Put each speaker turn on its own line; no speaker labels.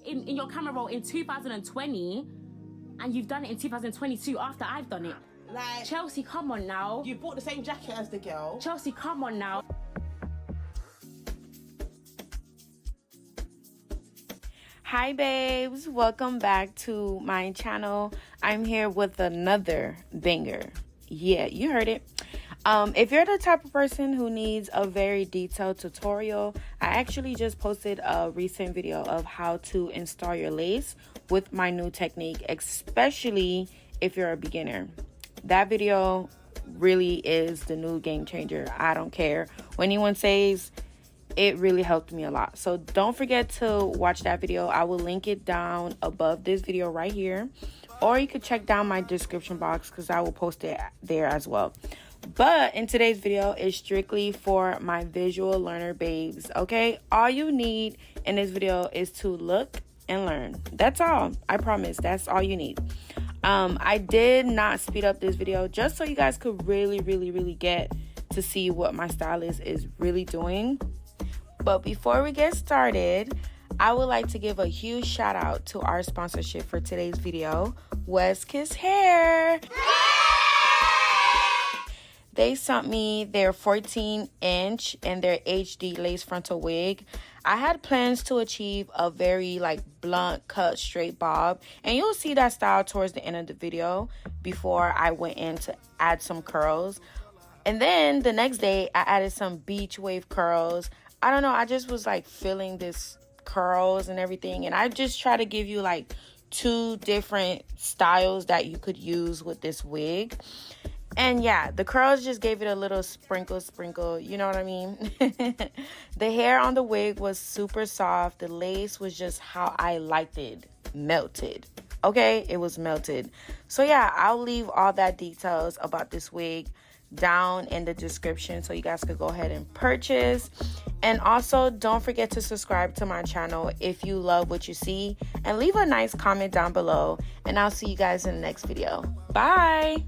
in your camera roll in 2020 and you've done it in 2022 after I've done it.
Like,
Chelsea, come on now.
You bought the same jacket as the girl.
Chelsea, come on now.
Hi babes, welcome back to my channel. I'm here with another banger. Yeah, you heard it. If you're the type of person who needs a very detailed tutorial, I actually just posted a recent video of how to install your lace with my new technique, especially if you're a beginner. That video really is the new game changer. I don't care what anyone says. It really helped me a lot. So don't forget to watch that video. I will link it down above this video right here, or you could check down my description box because I will post it there as well. But in today's video is strictly for my visual learner babes, okay? All you need in this video is to look and learn. That's all. I promise. That's all you need. I did not speed up this video just so you guys could really get to see what my stylist is really doing. But before we get started, I would like to give a huge shout out to our sponsorship for today's video, Westkiss Hair. They sent me their 14-inch and their HD lace frontal wig. I had plans to achieve a very blunt cut straight bob, and you'll see that style towards the end of the video before I went in to add some curls. And then the next day I added some beach wave curls. I don't know, I just was feeling this curls and everything, and I just try to give you two different styles that you could use with this wig. And yeah, the curls just gave it a little sprinkle, you know what I mean? The hair on the wig was super soft. The lace was just how I liked it, melted. Okay, it was melted. So yeah, I'll leave all that details about this wig down in the description so you guys could go ahead and purchase. And also don't forget to subscribe to my channel if you love what you see, and leave a nice comment down below, and I'll see you guys in the next video. Bye.